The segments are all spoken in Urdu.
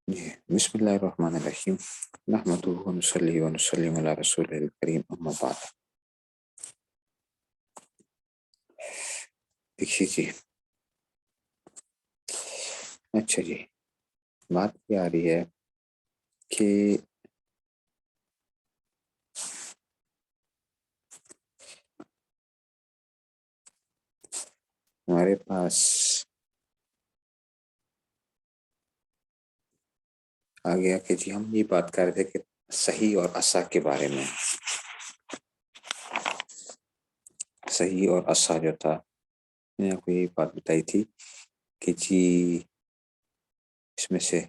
جی بسم اللہ الرحمن الرحیم نحمدہ ونصلی ونسلم علی رسول الکریم اما بعد. دیکھیے جی، اچھا جی، بات یہ آ رہی ہے کہ ہمارے پاس آ گیا کہ جی ہم یہ بات کر رہے تھے کہ صحیح اور اصح کے بارے میں. صحیح اور اصح جو تھا، میں نے آپ کو یہ بات بتائی تھی کہ جی اس میں سے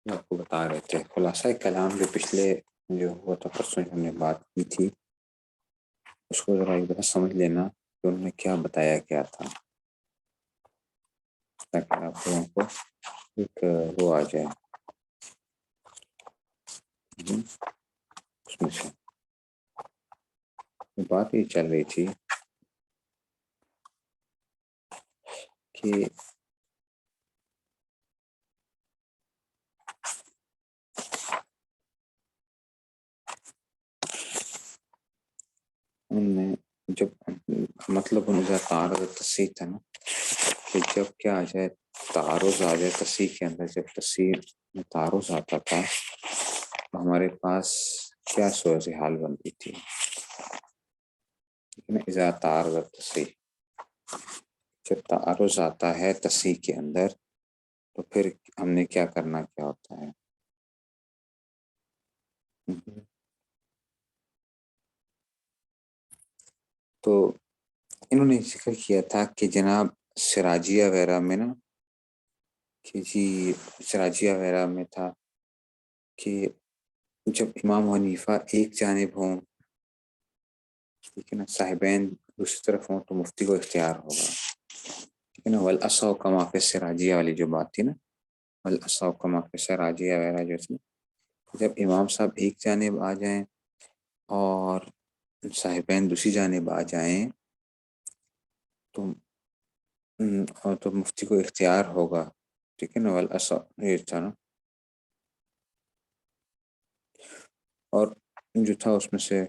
آپ کو بتا رہے تھے خلاصہ کلام جو پچھلے جو ہوا تھا پرسوں ہم نے بات کی تھی، اس کو ذرا ایک دفعہ سمجھ لینا کہ انہوں نے کیا بتایا کیا تھا، تاکہ آپ لوگوں کو ایک وہ آ جائے. اس میں سے بات یہ چل رہی تھی کہ ان میں جب مطلب ان کا تعارض تصحیح تھا نا، کہ جب کیا آ جائے تعارض آ جائے تصحیح کے اندر، جب تصحیح میں تعارض آتا تھا تو ہمارے پاس کیا صورت حال بنتی تھی. اذا تعارض تصحیح، جب تعارض آتا ہے تصحیح کے اندر تو پھر ہم نے کیا کرنا کیا ہوتا ہے. تو انہوں نے ذکر کیا تھا کہ جناب سراجیہ وغیرہ میں نا، کہ جی سراجیہ وغیرہ میں تھا کہ جب امام حنیفہ ایک جانب ہوں، ٹھیک ہے نا، صاحبین دوسری طرف ہوں تو مفتی کو اختیار ہوگا، ٹھیک ہے نا. والاصح کما فی سراجیہ والی جو بات تھی نا، والاصح کما فی سراجیہ وغیرہ جو تھی، جب امام صاحب ایک جانب آ جائیں اور صاحبین دوسری جانب آ جائیں تو مفتی کو اختیار ہوگا، ٹھیک ہے نا. والاصح یہ تھا نا، اور جو تھا اس میں سے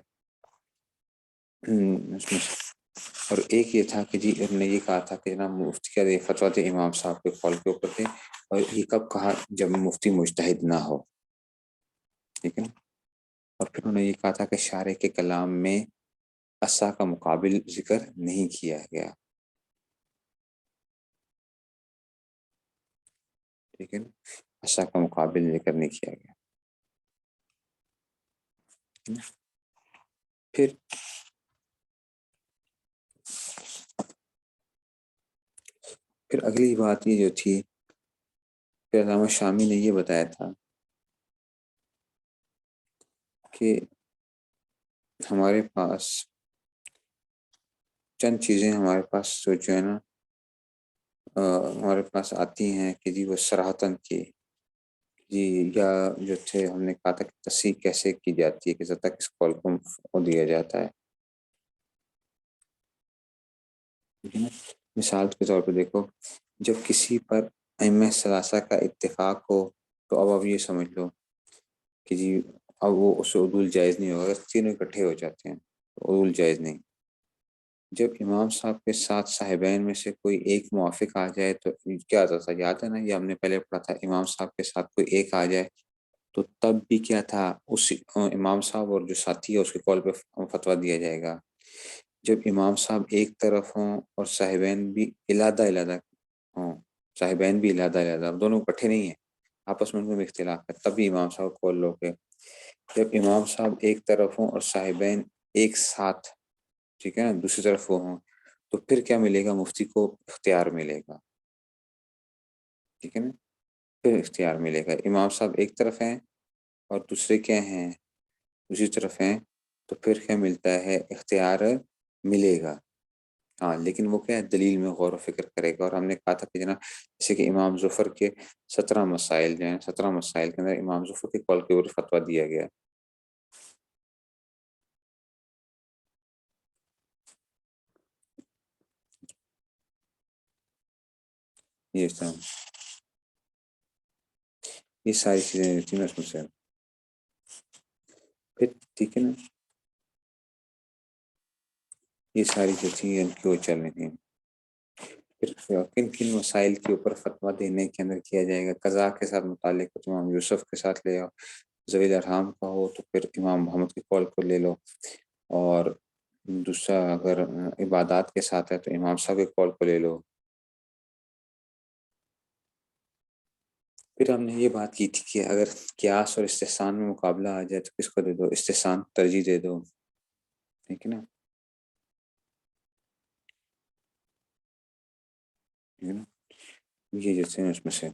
اور ایک یہ تھا کہ جی انہوں نے یہ کہا تھا کہ جناب مفتی کا یہ فتویٰ تھے امام صاحب کے قول کے اوپر تھے، اور یہ کب کہا جب مفتی مجتہد نہ ہو، ٹھیک ہے نا. اور پھر انہوں نے یہ کہا تھا کہ شارح کے کلام میں اصح کا مقابل ذکر نہیں کیا گیا، ٹھیک ہے نا، اصح کا مقابل ذکر نہیں کیا گیا. پھر اگلی بات یہ جو تھی، پھر علامہ شامی نے یہ بتایا تھا کہ ہمارے پاس چند چیزیں ہمارے پاس جو ہے نا ہمارے پاس آتی ہیں کہ جی وہ صراحتاً کی جی، یا جو تھے ہم نے کہا تھا کہ تصحیح کیسے کی جاتی ہے، کہ جب تک اس قول کو دیا جاتا ہے. مثال کے طور پہ دیکھو، جب کسی پر ائمہ ثلاثہ کا اتفاق ہو تو اب یہ سمجھ لو کہ جی اب وہ اس سے عدول جائز نہیں ہوگا، تینوں اکٹھے ہو جاتے ہیں تو عدول جائز نہیں. جب امام صاحب کے ساتھ صاحبین میں سے کوئی ایک موافق آ جائے تو کیا ہوتا تھا، یاد ہے نا، یہ ہم نے پہلے پڑھا تھا، امام صاحب کے ساتھ کوئی ایک آ جائے تو تب بھی کیا تھا، اس امام صاحب اور جو ساتھی ہے اس کے قول پہ فتویٰ دیا جائے گا. جب امام صاحب ایک طرف ہوں اور صاحبین بھی علیحدہ علیحدہ ہوں، صاحبین بھی علیحدہ علیحدہ، دونوں اکٹھے نہیں ہیں، آپس میں ان میں اختلاف ہے، تب بھی امام صاحب قول لو گے. جب امام صاحب ایک طرف ہوں اور صاحبین ایک ساتھ، ٹھیک ہے نا، دوسری طرف وہ ہوں تو پھر کیا ملے گا، مفتی کو اختیار ملے گا، ٹھیک ہے نا. پھر اختیار ملے گا. امام صاحب ایک طرف ہیں اور دوسرے کیا ہیں، دوسری طرف ہیں، تو پھر کیا ملتا ہے، اختیار ملے گا. ہاں لیکن وہ کیا ہے، دلیل میں غور و فکر کرے گا. اور ہم نے کہا تھا کہ جناب جیسے کہ امام ظفر کے 17 مسائل جو ہیں، 17 مسائل کے اندر امام ظفر کے قول کے اوپر فتویٰ دیا گیا. یہ یہ ساری چیزیں ہوتی ہیں نا اس میں سے. پھر ٹھیک ہے نا، یہ ساری جو چیزیں ان کی وہ چل رہی تھیں. پھر کن کن مسائل کے اوپر فتویٰ دینے کے اندر کیا جائے گا. قضاء کے ساتھ متعلق تو امام یوسف کے ساتھ لے آؤ، ذوی الارحام کا ہو تو پھر امام محمد کے قول کو لے لو، اور دوسرا اگر عبادات کے ساتھ ہے تو امام صاحب کے قول کو لے لو. پھر ہم نے یہ بات کی تھی کہ اگر قیاس اور استحسان میں مقابلہ آ جائے تو کس کو دے دو؟ استحسان ترجیح دے دو. ٹھیک ہے نا، یہ جیسے ہیں اس میں سے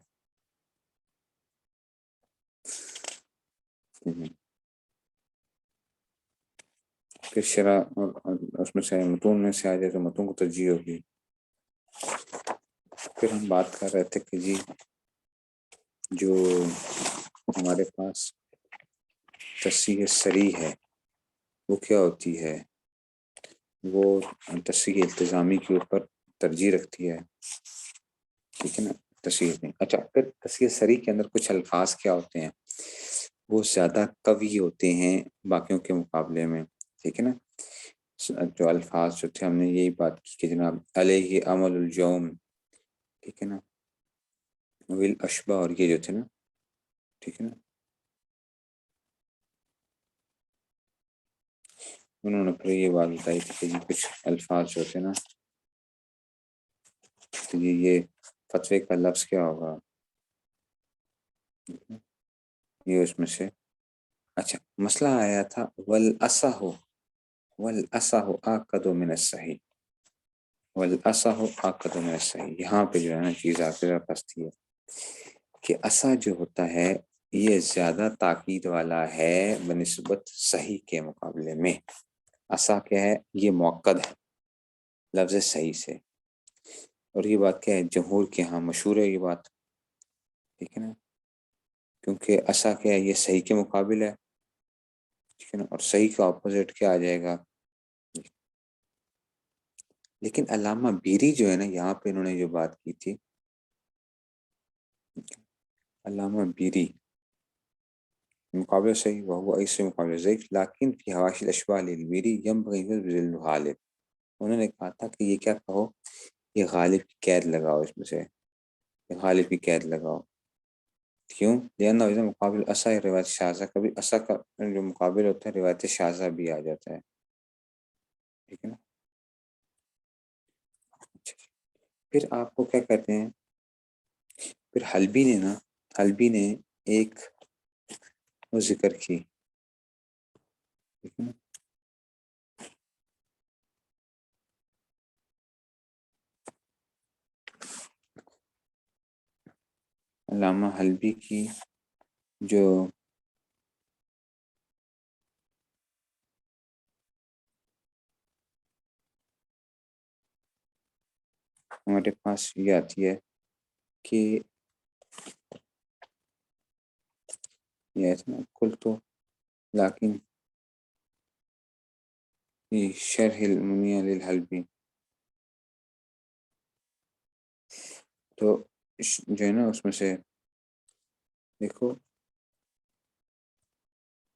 پھر شرح اس میں سے متون میں سے آ جائے تو متون کو ترجیح ہوگی. پھر ہم بات کر رہے تھے کہ جی جو ہمارے پاس تصحیح صریح ہے وہ کیا ہوتی ہے؟ وہ تصحیح التزامی کے اوپر ترجیح رکھتی ہے. ٹھیک ہے نا، تصحیح نہیں. اچھا، پھر تصحیح صریح کے اندر کچھ الفاظ کیا ہوتے ہیں؟ وہ زیادہ قوی ہوتے ہیں باقیوں کے مقابلے میں. ٹھیک ہے نا، جو الفاظ جو تھے ہم نے یہی بات کی کہ جناب علیہ عمل الجوم، ٹھیک ہے نا، ویل اشبا، اور یہ جو تھے نا، ٹھیک ہے نا، انہوں نے پھر یہ بات بتائی تھی کہ یہ کچھ الفاظ جو تھے نا، تو یہ فتوے کا لفظ کیا ہوگا یہ اس میں سے. اچھا، مسئلہ آیا تھا والأصح والأصح آکد من الصحیح، والأصح آکد من الصحیح. یہاں پہ جو ہے نا چیز آخر پستی ہے کہ اصح جو ہوتا ہے یہ زیادہ تاکید والا ہے بنسبت صحیح کے مقابلے میں. اصح کیا ہے؟ یہ موقد ہے لفظ صحیح سے. اور یہ بات کیا ہے؟ جمہور کے ہاں مشہور ہے یہ بات. ٹھیک ہے نا، کیونکہ اصح کیا ہے؟ یہ صحیح کے مقابل ہے. ٹھیک ہے نا، اور صحیح کا اپوزٹ کیا آ جائے گا؟ لیکن علامہ بیری جو ہے نا یہاں پہ انہوں نے جو بات کی تھی، علامہ بیری مقابلہ صحیح وہ ایسے مقابلہ ضعیف لیکن فی حواشی الاشباح للبیری ينبغي نسب الغالب. انہوں نے کہا تھا کہ یہ کیا کہو، یہ غالب کی قید لگاؤ، اس میں سے غالب کی قید لگاؤ. کیوں؟ لأنه اذا مقابل اصح روایت شاذہ، کبھی اصح کا جو مقابل ہوتا ہے روایت شاذہ بھی آ جاتا ہے. ٹھیک ہے نا. پھر آپ کو کیا کہتے ہیں، پھر حلبی نے نا، حلبی نے ایک وہ ذکر کی. ٹھیک ہے نا، علامہ حلبی کی جو ہمارے پاس یہ آتی ہے کہ یہ اتنا کل تو لیکن یہ شرح المنیہ للحلبی، تو جو ہے نا اس میں سے دیکھو،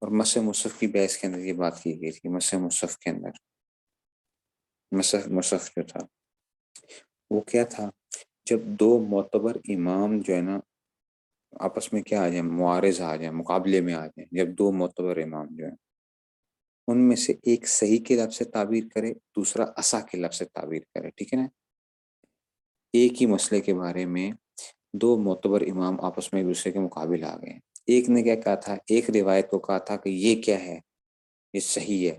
اور مس مصحف کی بحث کے اندر یہ بات کی گئی تھی. مس مصحف کے اندر مصحف جو تھا وہ کیا تھا، جب دو معتبر امام جو ہے نا آپس میں کیا آ جائیں، معارض آ جائیں، مقابلے میں آ جائیں. جب دو معتبر امام جو ہیں ان میں سے ایک صحیح کے لفظ سے تعبیر کرے، دوسرا اصح کے لفظ سے تعبیر کرے. ٹھیک ہے نا، ایک ہی مسئلے کے بارے میں دو معتبر امام آپس میں ایک دوسرے کے مقابل آ گئے. ایک نے کیا کہا تھا، ایک روایت کو کہا تھا کہ یہ کیا ہے، یہ صحیح ہے.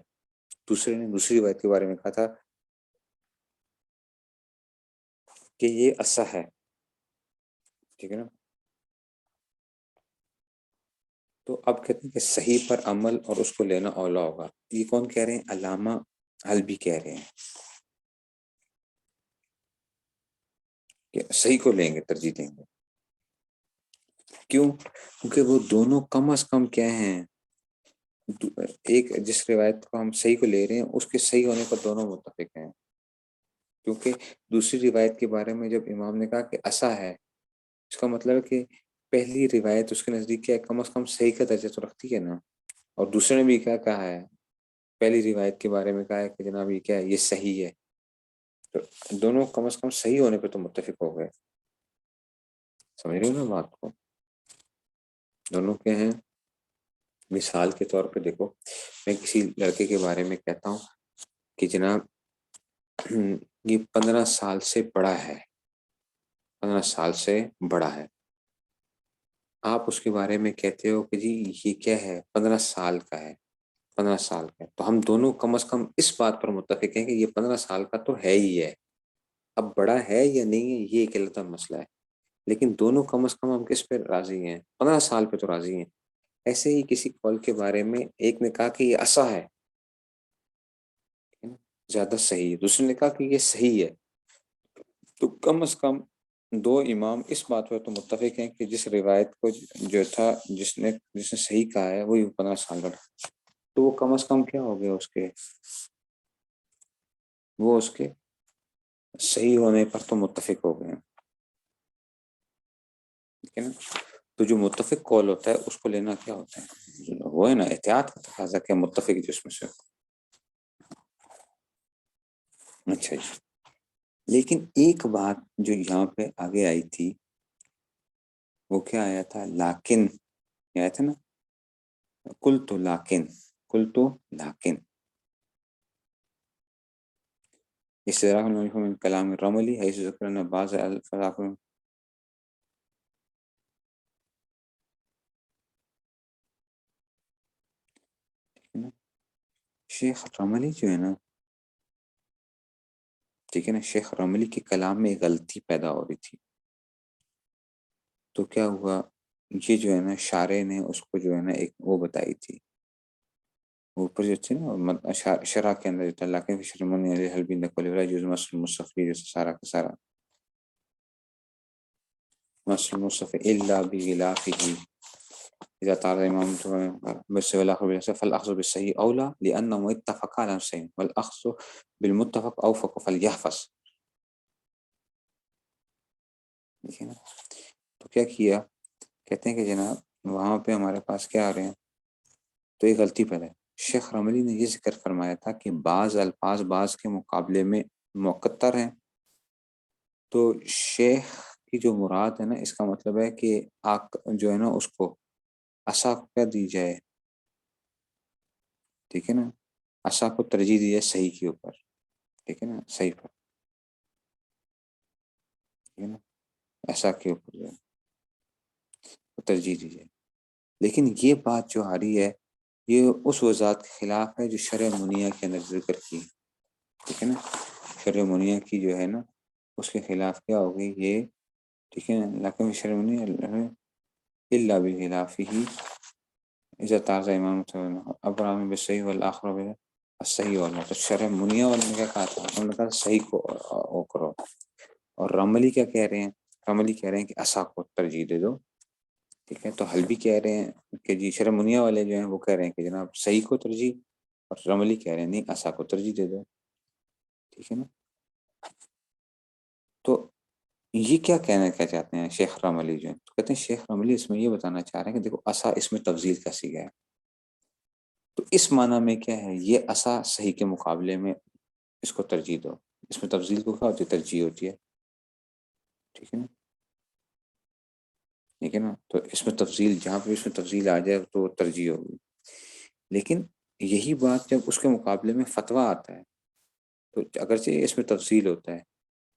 دوسرے نے دوسری روایت کے بارے میں کہا تھا کہ یہ اصح ہے. ٹھیک ہے نا، تو اب کہتے ہیں کہ صحیح پر عمل اور اس کو لینا اولا ہوگا. یہ کون کہہ رہے ہیں؟ علامہ حلبی کہہ رہے ہیں کہ صحیح کو لیں گے، ترجیح دیں گے. کیوں؟ کیونکہ وہ دونوں کم از کم کیا ہیں، ایک جس روایت کو ہم صحیح کو لے رہے ہیں اس کے صحیح ہونے پر دونوں متفق ہیں. کیونکہ دوسری روایت کے بارے میں جب امام نے کہا کہ اصح ہے، اس کا مطلب ہے کہ پہلی روایت اس کے نزدیک کیا ہے، کم از کم صحیح کا درجہ تو رکھتی ہے نا. اور دوسرے نے بھی کیا کہا ہے، پہلی روایت کے بارے میں کہا ہے کہ جناب یہ کیا ہے، یہ صحیح ہے. تو دونوں کم از کم صحیح ہونے پہ تو متفق ہو گئے. سمجھ رہے ہو نا بات کو؟ دونوں کے ہیں. مثال کے طور پہ دیکھو، میں کسی لڑکے کے بارے میں کہتا ہوں کہ جناب یہ 15 سال سے بڑا ہے، 15 سال سے بڑا ہے. آپ اس کے بارے میں کہتے ہو کہ جی یہ کیا ہے، 15 سال کا ہے، 15 سال کا ہے. تو ہم دونوں کم از کم اس بات پر متفق ہیں کہ یہ 15 سال کا تو ہے ہی ہے. اب بڑا ہے یا نہیں ہے یہ ایک الگ مسئلہ ہے، لیکن دونوں کم از کم ہم کس پہ راضی ہیں، 15 سال پہ تو راضی ہیں. ایسے ہی کسی قول کے بارے میں ایک نے کہا کہ یہ عصا ہے، زیادہ صحیح ہے، دوسرے نے کہا کہ یہ صحیح ہے. تو کم از کم دو امام اس بات پر تو متفق ہیں کہ جس روایت کو جو تھا، جس نے صحیح کہا ہے وہی 15 سال کا، تو وہ کم از کم کیا ہو گیا، وہ اس کے صحیح ہونے پر تو متفق ہو گئے ہیں. ٹھیک ہے نا. تو جو متفق قول ہوتا ہے اس کو لینا کیا ہوتا ہے، وہ ہے نا احتیاط کا تقاضا کہ متفق جس میں سے. اچھا جی. لیکن ایک بات جو یہاں پہ آگے آئی تھی وہ کیا آیا تھا، لیکن آیا تھا نا، قل تو لیکن استدراک من کلام الرملی حیث ذکرنا بعض الفراق. شیخ رملی جو ہے نا، ٹھیک ہے نا، شیخ رملی کے کلام میں غلطی پیدا ہو رہی تھی. تو کیا ہوا، یہ جو ہے نا شارع نے اس کو جو ہے نا ایک وہ بتائی تھی، اوپر جو تھی نا شرح کے اندر جو تھا، لیکن شرمنی علیہ حلبی نقل جز مسلم مصطفی جیسے سارا کا سارا مسلم مصطفی الا بغلافه اذا تعالى امام بس والاخر فالاخذ بالصحيح اولى لانه اتفق على صحيح والاخذ بالمتفق اوفق فليحفظ. ٹھیک ہے نا. تو کیا کیا، کہتے ہیں کہ جناب وہاں پہ ہمارے پاس کیا آ رہے ہیں، تو یہ غلطی پیدا ہے. شیخ رملی نے یہ ذکر فرمایا تھا کہ بعض الفاظ بعض کے مقابلے میں مقتر ہیں. تو شیخ کی جو مراد ہے نا، اس کا مطلب ہے کہ جو ہے نا اس کو عصا کو کیا دی جائے، ٹھیک ہے نا، عصا کو ترجیح دی جائے صحیح کے اوپر. ٹھیک ہے نا، صحیح پر، ٹھیک ہے نا، عصا کے اوپر جو ہے ترجیح دی جائے. لیکن یہ بات جو آ رہی ہے یہ اس وضاحت کے خلاف ہے جو شرع منیہ کے اندر ذکر کی. ٹھیک ہے نا، شرع منیہ کی جو ہے نا اس کے خلاف کیا ہوگی یہ. ٹھیک ہے نا، لیکن شرع منیہ الا بخلافہ اذا تعارض امام ابراہیم بالصحیح والآخر بالصحیح والا. تو شرع منیہ والے نے کیا کہا تھا، انہوں نے کہا صحیح کو وہ کرو. اور رملی کیا کہہ رہے ہیں، رملی کہہ رہے ہیں کہ عصا کو ترجیح دے دو. ٹھیک ہے. تو حلبی کہہ رہے ہیں کہ جی شرع منیہ والے جو ہیں وہ کہہ رہے ہیں کہ جناب صحیح کو ترجیح، اور رملی کہہ رہے ہیں نہیں عصا کو ترجیح دے دو. ٹھیک ہے نا. تو یہ کیا کہنا کیا چاہتے ہیں شیخ رملی جو ہیں، تو کہتے ہیں شیخ رملی اس میں یہ بتانا چاہ رہے ہیں کہ دیکھو عصا اس میں تفضیل کا صیغہ ہے. تو اس معنی میں کیا ہے، یہ عصا صحیح کے مقابلے میں اس کو ترجیح دو. اس میں تفضیل کو کیا ہوتی ہے، ترجیح ہوتی ہے. ٹھیک ہے نا. ٹھیک ہے نا. تو اس میں تفضیل، جہاں پہ اس میں تفضیل آ جائے تو ترجیح ہوگی. لیکن یہی بات جب اس کے مقابلے میں فتویٰ آتا ہے تو اگرچہ اس میں تفصیل ہوتا ہے،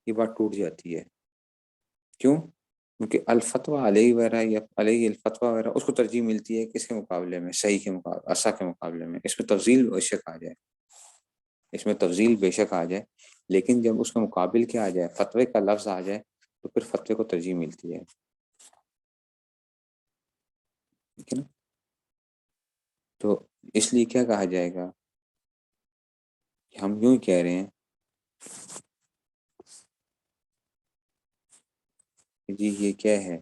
یہ بات ٹوٹ جاتی ہے. کیوں؟ کیونکہ الفتویٰ علیہ وغیرہ یا علیہ الفتویٰ وغیرہ اس کو ترجیح ملتی ہے کس کے مقابلے میں، صحیح کے مقابلے، عصا کے مقابلے میں. اس میں تفضیل بے شک آ جائے، اس میں تفضیل بے شک آ جائے، لیکن جب اس کا مقابل کیا آ جائے، فتوے کا لفظ آ جائے تو پھر فتوے کو ترجیح ملتی ہے. ٹھیک ہے نا. تو اس لیے کیا کہا جائے گا کہ ہم یوں ہی کہہ رہے ہیں کہ جی یہ کیا ہے،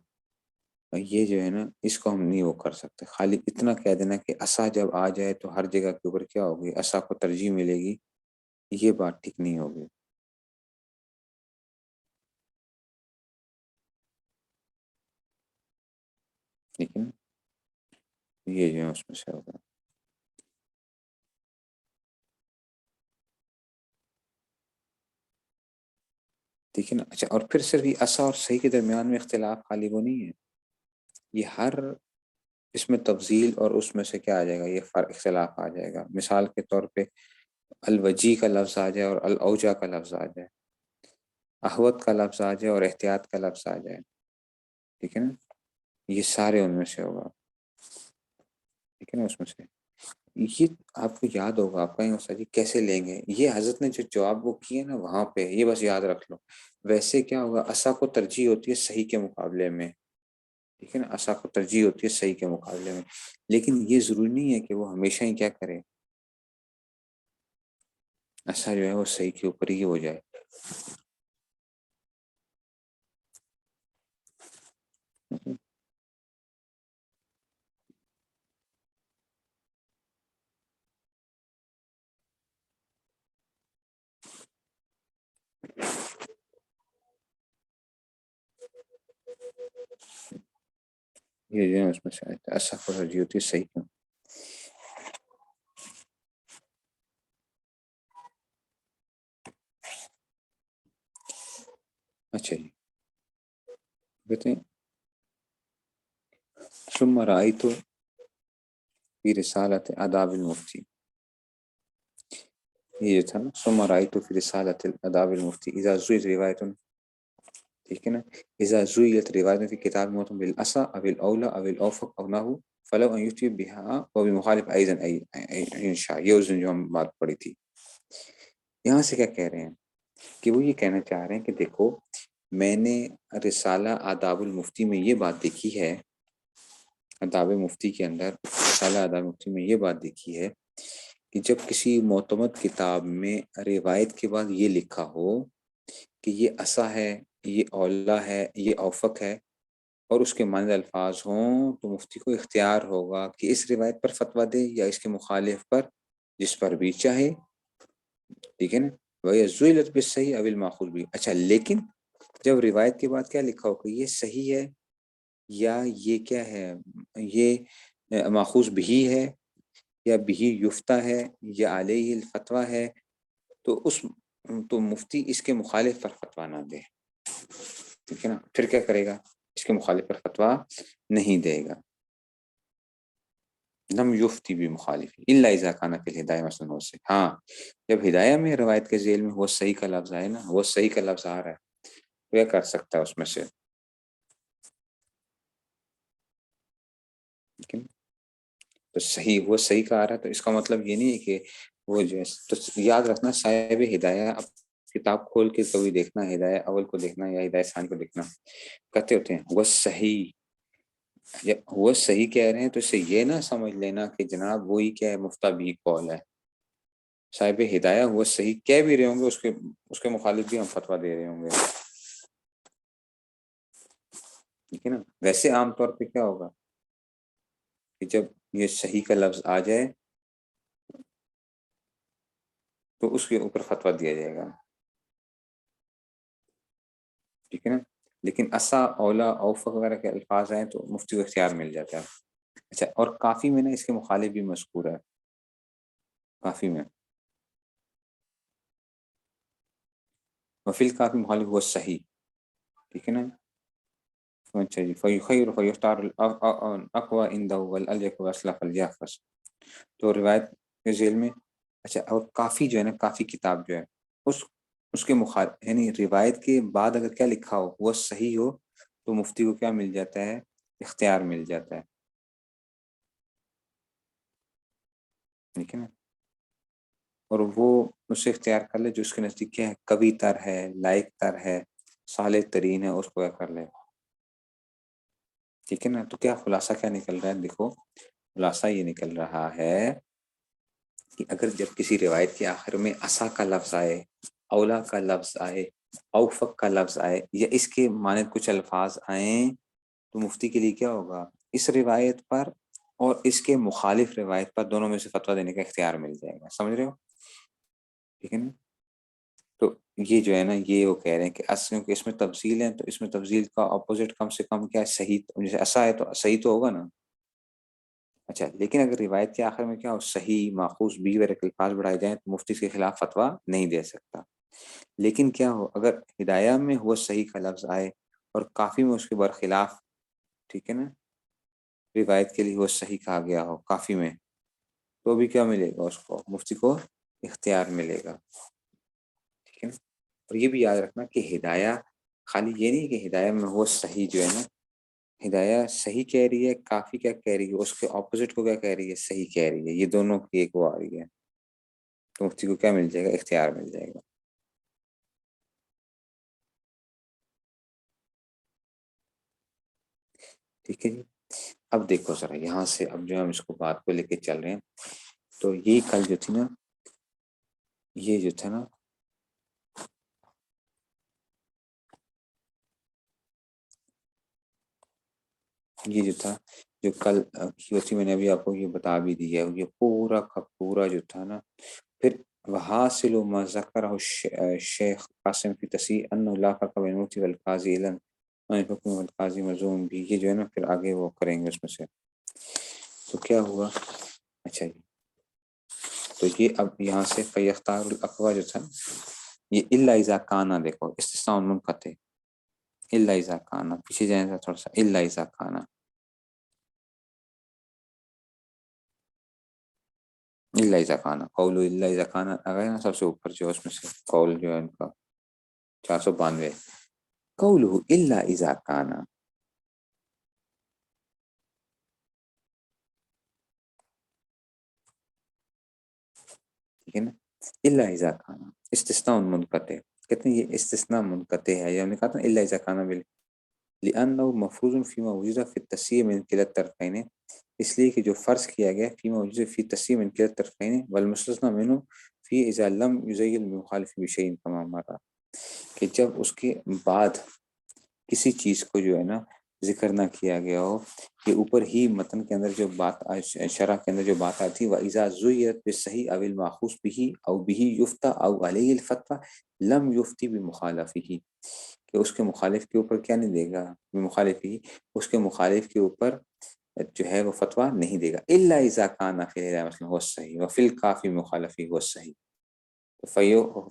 یہ جو ہے نا اس کو ہم نہیں وہ کر سکتے. خالی اتنا کہہ دینا کہ عصا جب آ جائے تو ہر جگہ کے اوپر کیا ہوگی، عصا کو ترجیح ملے گی، یہ بات ٹھیک نہیں ہوگی. لیکن یہ جو ہے اس میں سے ہوگا. ٹھیک ہے نا. اچھا، اور پھر صرف یہ اصح اور صحیح کے درمیان میں اختلاف خالی وہ نہیں ہے، یہ ہر اس میں تفضیل اور اس میں سے کیا آ جائے گا، یہ فرق اختلاف آ جائے گا. مثال کے طور پہ الوجی کا لفظ آ جائے اور الاوجا کا لفظ آ جائے، احوت کا لفظ آ جائے اور احتیاط کا لفظ آ جائے. ٹھیک ہے نا، یہ سارے ان میں سے ہوگا. ٹھیک ہے نا، اس میں سے یہ آپ کو یاد ہوگا. آپ کہیں استاد جی کیسے لیں گے، یہ حضرت نے جو جواب وہ کیے نا وہاں پہ، یہ بس یاد رکھ لو. ویسے کیا ہوگا، اصح کو ترجیح ہوتی ہے صحیح کے مقابلے میں. ٹھیک ہے نا، اصح کو ترجیح ہوتی ہے صحیح کے مقابلے میں، لیکن یہ ضروری نہیں ہے کہ وہ ہمیشہ ہی کیا کرے، اصح جو ہے وہ صحیح کے اوپر ہی ہو جائے. یہ جو ہے اس میں سے اصح کو ترجیح ہوتی ہے صحیح کے. اچھا جی، کہتے ہیں ثم رأيت في رسالة آداب المفتی، یہ جو تھا نا ثم رأيت في رسالة آداب المفتی اذا زویت روایت، ٹھیک ہے نا، اذا زویت روایت في کتاب موت بالاصح او الاولى او الاوفق او نحو فلو ان یفتي بها وبمخالف ايضا ان شاء. یہ اس دن جو ہم بات پڑھی تھی، یہاں سے کیا کہہ رہے ہیں کہ وہ یہ کہنا چاہ رہے ہیں کہ دیکھو میں نے رسالہ آداب المفتی میں یہ بات دیکھی ہے، آداب مفتی کے اندر رسالہ آداب مفتی میں یہ بات دیکھی ہے کہ جب کسی معتمد کتاب میں روایت کے بعد یہ لکھا ہو کہ یہ اصح ہے، یہ اولا ہے، یہ اوفق ہے، اور اس کے معنی الفاظ ہوں، تو مفتی کو اختیار ہوگا کہ اس روایت پر فتویٰ دے یا اس کے مخالف پر، جس پر بھی چاہے. ٹھیک ہے نا، وَيَزُوِلَتْ بِالصَّحِيحِ أَوِ الْمَأْخُوذِ بِهِ. اچھا، لیکن جب روایت کے بعد کیا لکھا ہو کہ یہ صحیح ہے یا یہ کیا ہے، یہ ماخوذ بھی ہے یا بھی یفتہ ہے یا علیہ الفتویٰ ہے، تو اس تو مفتی اس کے مخالف پر فتویٰ نہ دے. ٹھیک ہے نا، پھر کیا کرے گا، اس کے مخالف پر فتویٰ نہیں دے گا. لم یفتی بھی مخالف الا اذا کان فی الہدایہ مثلا سے. ہاں، جب ہدایہ میں روایت کے ذیل میں وہ صحیح کا لفظ آئے نا، وہ صحیح کا لفظ آ رہا ہے، وہ کر سکتا ہے اس میں سے. لیکن تو صحیح، وہ صحیح کا آ رہا ہے تو اس کا مطلب یہ نہیں ہے کہ وہ جو ہے. تو یاد رکھنا صاحب ہدایہ اب کتاب کھول کے کبھی دیکھنا، ہدایہ اول کو دیکھنا یا ہدایہ ثانی کو دیکھنا، کہتے ہوتے ہیں وہ صحیح. جب وہ صحیح کہہ رہے ہیں تو اسے یہ نہ سمجھ لینا کہ جناب وہی کیا ہے مفتہ بھی قول ہے. صاحب ہدایہ وہ صحیح کہہ بھی رہے ہوں گے، اس کے مخالف بھی ہم فتویٰ دے رہے ہوں گے. ٹھیک ہے نا. ویسے عام طور پہ کیا ہوگا کہ جب یہ صحیح کا لفظ آ جائے تو اس کے اوپر فتویٰ دیا جائے گا. ٹھیک ہے نا، لیکن اسا، اولا، اوفق وغیرہ کے الفاظ ہیں تو مفتی کو اختیار مل جاتا ہے. اچھا، اور کافی میں نا اس کے مخالف بھی مذکور ہے. کافی میں وفیل کافی مخالف وہ صحیح. ٹھیک ہے نا. اچھا جی، فیخیر فیختار الاقوى عنده والالیق واصلح فلیحفظ. تو روایت کے ذیل میں اچھا، اور کافی جو ہے نا، کافی کتاب جو ہے اس کے مخالف، یعنی روایت کے بعد اگر کیا لکھا ہو وہ صحیح ہو تو مفتی کو کیا مل جاتا ہے، اختیار مل جاتا ہے. ٹھیک ہے نا، اور وہ اسے اختیار کر لے جو اس کے نزدیک کیا ہے، قوی تر ہے، لائق تر ہے، صالح ترین ہے، اس کو کیا کر لے. ٹھیک ہے نا. تو کیا خلاصہ کیا نکل رہا ہے، دیکھو خلاصہ یہ نکل رہا ہے کہ اگر جب کسی روایت کے آخر میں اسا کا لفظ آئے، اولا کا لفظ آئے، اوفق کا لفظ آئے، یا اس کے معنی کچھ الفاظ آئیں، تو مفتی کے لیے کیا ہوگا، اس روایت پر اور اس کے مخالف روایت پر دونوں میں سے فتویٰ دینے کا اختیار مل جائے گا. سمجھ رہے ہو؟ ٹھیک ہے نا. تو یہ جو ہے نا یہ وہ کہہ رہے ہیں کہ اصل کہ اس میں تفضیل ہے، تو اس میں تفضیل کا اپوزٹ کم سے کم کیا ہے، صحیح، جیسے ایسا ہے تو صحیح تو ہوگا نا۔ اچھا، لیکن اگر روایت کے آخر میں کیا ہو، صحیح، ماخوذ بھی وغیرہ کے الفاظ بڑھائے جائیں تو مفتی کے خلاف فتویٰ نہیں دے سکتا۔ لیکن کیا ہو، اگر ہدایہ میں ہوا صحیح کا لفظ آئے اور کافی میں اس کے برخلاف، ٹھیک ہے نا، روایت کے لیے وہ صحیح کہا گیا ہو کافی میں، تو بھی کیا ملے گا، اس کو مفتی کو اختیار ملے گا، ٹھیک ہے نا۔ اور یہ بھی یاد رکھنا کہ ہدایہ خالی یہ نہیں کہ ہدایہ میں وہ صحیح جو ہے نا، ہدایہ صحیح کہہ رہی ہے، کافی کیا کہہ رہی ہے، اس کے اپوزٹ کو کیا کہہ رہی ہے، صحیح کہہ رہی ہے، یہ دونوں کی ایک وہ آ رہی ہے، تو مفتی کو کیا مل جائے گا، اختیار مل جائے گا۔ ٹھیک ہے جی، اب دیکھو ذرا یہاں سے، اب جو ہم اس کو بات کو لے کے چل رہے ہیں، تو یہ کل جو تھی نا، یہ جو تھا نا، یہ جو تھا، جو کل کی وجہ میں نے ابھی آپ کو یہ بتا بھی دیا ہے، یہ پورا کا پورا جو تھا نا، پھر وحاصل ما ذکرہ شیخ قاسم فی تصحیح انہ لا فرق بین المفتی والقاضی الا الحکم والقاضی مظلوم بھی، یہ جو ہے نا پھر آگے وہ کریں گے اس میں سے۔ تو کیا ہوا، اچھا جی، تو یہ اب یہاں سے فیختار الاقوی جو تھا، یہ الا اذا کانا، دیکھو استثناء منقطع، الا اذا کانا، پیچھے جائیں گے تھوڑا سا، الا اذا کانا، الا اذا کانا، قول الا اذا کانا اگر نا سب سے اوپر جو اس میں سے قول جو ہے ان کا 492، قولہ الا اذا کانا، ٹھیک ہے نا، الا اذا کانا استثناء منقطع، کہتے ہیں یہ استثناء منقطع ہے، یہ ہم نے کہا تھا الا اذا کانا لأنه مفروض فيما وجد في التسيير من كلا الطرفين، اس لیے کہ جو فرض کیا گیا فيما وجد في التسيير من كلا الطرفين والمستثنى منه في إذا لم يزيل المخالف بشيء كما مر، کہ جب اس کے بعد کسی چیز کو جو ہے نا ذکر نہ کیا گیا ہو، کہ اوپر ہی متن کے اندر جو بات شرح کے اندر جو بات آتی وَإِذَا زُيِّرَتْ بِالصَّحِيحِ أَوِ الْمَأْخُوذِ بِهِ أَوْ بِهِ يُفْتَى أَوْ عَلَيْهِ الْفَتْوَى لَمْ يُفْتِ بِمُخَالَفِهِ، کہ اس کے مخالف کے اوپر کیا نہیں دے گا، مخالفی، اس کے مخالف کے اوپر جو ہے وہ فتویٰ نہیں دے گا، الا اذا کان فی مثلا هو الصحیح وفی الکافی مخالفی هو الصحیح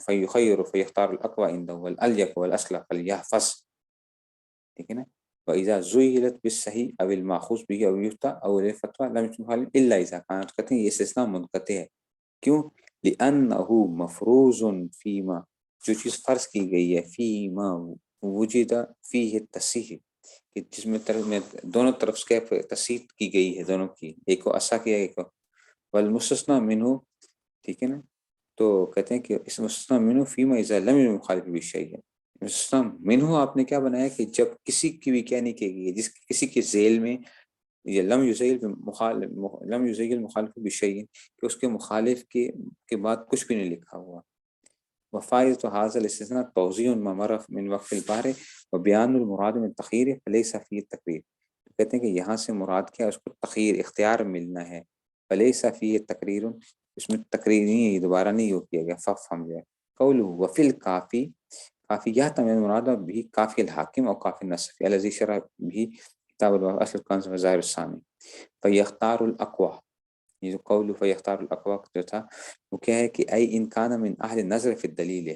فیخیر فیختار الاقوى عنده والالیق والاصلح فلیحفظ، ٹھیک ہے نا، واذا زُیلت بالصحیح او الماخوذ به او یفتى او الفتوى لم يخالف الا اذا كان، کہتے ہیں یہ استثناء منقطع ہے، کیوں، لأنه مفروض فيما، جو چیز فرض کی گئی ہے، فيما وجد فيه التصحیح، کہ جس میں طرف میں دونوں طرف سے تصحیح کی گئی ہے، دونوں کی، ایک کو اصح کیا ایک کو والمستثنى منه، ٹھیک ہے نا، تو کہتے ہیں کہ اس مستثنى منه فيما اذا لم يخالف بالشيء، مستثنى منه آپ نے کیا بنایا کہ جب کسی کی بھی کیا نہیں کی گئی ہے، جس کسی کے ذیل میں، یہ لم یزیل مخالف، لم یزیل مخالف بشیء، کہ اس کے مخالف کے بعد کچھ بھی نہیں لکھا ہوا، وفائدۃ ھذا الاستثناء توضیح ما مر من وقف البحر وبیان المراد من تخیر فلیس فی التقریر، کہتے ہیں کہ یہاں سے مراد کیا ہے، اس کو تخیر اختیار ملنا ہے، فلیس فی تقریر، اس میں تقریر نہیں ہے، دوبارہ نہیں ہو کیا گیا، فم جو ہے، قول وفی الکافی، کافی یہ تمام مراد بھی کافی الحاکم اور کافی نصفی الذی شرح بھی کتاب اصل کنز وظاہر الثانی، فیختار الاقوی، یہ جو قول فیختار الاقوی جو تھا وہ کیا ہے کہ ای ان کان من اہل نظر فی الدلیل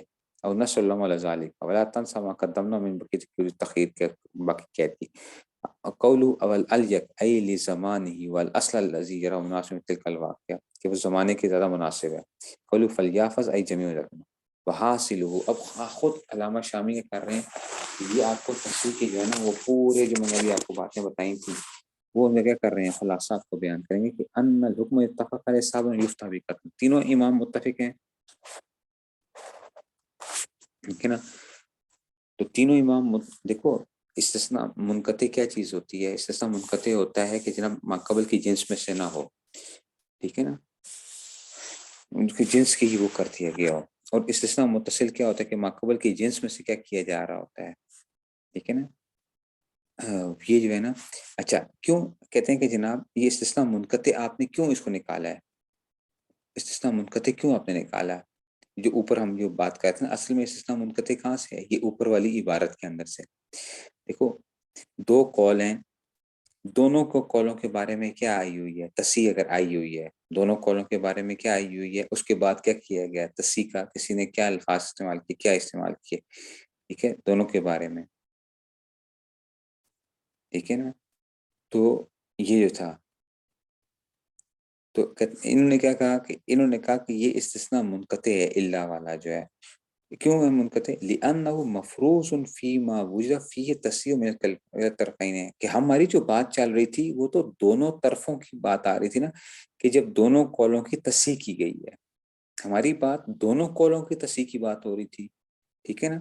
او نصر اللہ علی ذلک ولا تنسى ما قدمنا من بقیہ تخیر کے باقی کہتی، قول اول الیق ای لزمانہ والاصل الذی یرى مناسب تلک الواقعہ، کہ وہ زمانے کے زیادہ مناسب ہے، قول فلیحفظ ای جمیع رکھنا، وحاصلہ، اب خود علامہ شامی کر رہے ہیں، یہ آپ کو تفصیل کی جو ہے نا وہ پورے جو میں نے ابھی آپ کو باتیں بتائی تھیں وہ ہم کیا کر رہے ہیں، خلاصات کو بیان کریں گے کہ ان الحکم اتفق علیہ صاحب یفتہ بقتل، تینوں امام متفق ہیں، ٹھیک ہے نا، تو تینوں امام دیکھو استثناء منقطع کیا چیز ہوتی ہے، استثناء منقطع ہوتا ہے کہ جناب ماقبل کی جنس میں سے نہ ہو، ٹھیک ہے نا، ان کی جنس کی ہی وہ کر دیا گیا ہو، اور استثناء متصل کیا ہوتا ہے کہ ماقبل کی جنس میں سے کیا کیا جا رہا ہوتا ہے، ٹھیک ہے نا، یہ جو ہے نا، اچھا کیوں کہتے ہیں کہ جناب یہ استثناء منقطع آپ نے کیوں اس کو نکالا ہے، استثناء منقطع کیوں آپ نے نکالا ہے، جو اوپر ہم جو بات کرتے ہیں اصل میں استثناء منقطع کہاں سے ہے؟ یہ اوپر والی عبارت کے اندر سے. دیکھو 2 قول ہیں، دونوں کو قولوں کے بارے میں کیا آئی ہوئی ہے؟ تصحیح اگر آئی ہوئی ہے، دونوں قولوں کے بارے میں کیا آئی ہوئی ہے، اس کے بعد کیا کیا گیا؟ تصحیح کا کسی نے کیا الفاظ استعمال کیے، کیا استعمال کیے، ٹھیک ہے، دونوں کے بارے میں، ٹھیک ہے نا. تو یہ جو تھا تو انہوں نے کیا کہا کہ انہوں نے کہا کہ یہ استثناء منقطع ہے الا والا جو ہے. کیوں ہے منقطع؟ لأنه مفروض فيما وجد فيه تصحیح من الطرفین ہے، کہ ہماری جو بات چل رہی تھی وہ تو دونوں طرفوں کی بات آ رہی تھی نا، کہ جب دونوں قولوں کی تصحیح کی گئی ہے، ہماری بات دونوں قولوں کی تصحیح کی بات ہو رہی تھی، ٹھیک ہے نا.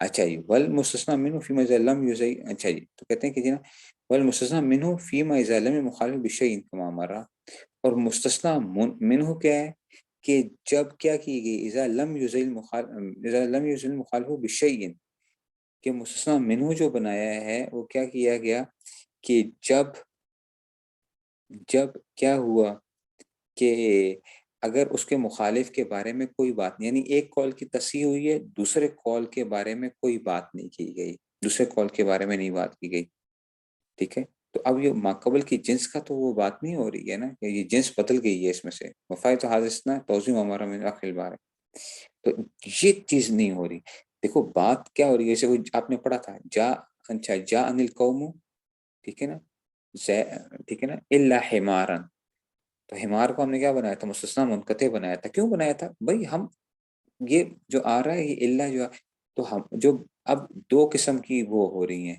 اچھا جی والمستثنى منه فيما اذا لم يزي، اچھا جی تو کہتے ہیں کہ جی نا والمستثنى منه فيما اذا لم مخالف بشيء كما مرا، اور مستثنیٰ منہ کیا ہے کہ جب کیا کی گئی اذا لم یزل مخالف بشیء، کہ مستثنیٰ منہ جو بنایا ہے وہ کیا کیا گیا کہ جب کیا ہوا کہ اگر اس کے مخالف کے بارے میں کوئی بات نہیں، یعنی ایک قول کی تصحیح ہوئی ہے، دوسرے قول کے بارے میں کوئی بات نہیں کی گئی، دوسرے قول کے بارے میں نہیں بات کی گئی، ٹھیک ہے. تو اب یہ ماقبل کی جنس کا تو وہ بات نہیں ہو رہی ہے نا، کہ یہ جنس بدل گئی ہے اس میں سے، وفای تو حادثنا توضیح ہمارا من آخر بار ہے، تو یہ چیز نہیں ہو رہی. دیکھو بات کیا ہو رہی ہے، جیسے آپ نے پڑھا تھا جا، اچھا جا ان القوم، ٹھیک ہے نا، ٹھیک ہے نا، الا حمارا، تو حمار کو ہم نے کیا بنایا تھا؟ مستثنیٰ منقطع بنایا تھا. کیوں بنایا تھا بھائی؟ ہم یہ جو آ رہا ہے یہ الا جو تو ہم جو اب 2 قسم کی وہ ہو رہی ہیں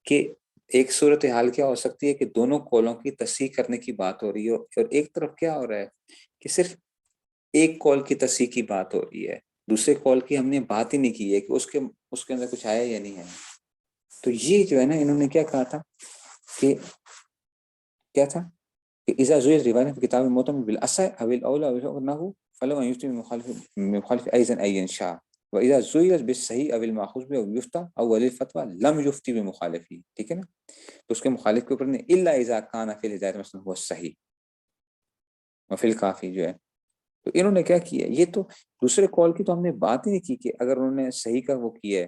کہ ایک صورتحال کیا ہو سکتی ہے کہ دونوں قولوں کی تصحیح کرنے کی بات ہو رہی ہے، اور ایک طرف کیا ہو رہا ہے کہ صرف ایک قول کی تصحیح کی بات ہو رہی ہے، دوسرے قول کی ہم نے بات ہی نہیں کی ہے کہ اس کے اندر کچھ آیا یا نہیں ہے. تو یہ جو ہے نا انہوں نے کیا کہا تھا کہ کیا تھا کہ اذا زوجت روایت في كتاب المعتمد بالاصح او الاولى او انه فلو ان يفتي مخالف ايضا اي شاء، واذا زوجت بالصحيح او الماخوذ به او يفتى او ولي الفتوى لم يفتي بمخالفه، ٹھیک ہے نا. تو اس کے مخالف کے اوپر نہیں، الا اذا كان في الهدايه مثلا هو الصحيح وفي الكافي جو ہے. تو انہوں نے کیا کیا، یہ تو دوسرے قول کی تو ہم نے بات ہی نہیں کی کہ اگر انہوں نے صحیح کا وہ کیا ہے،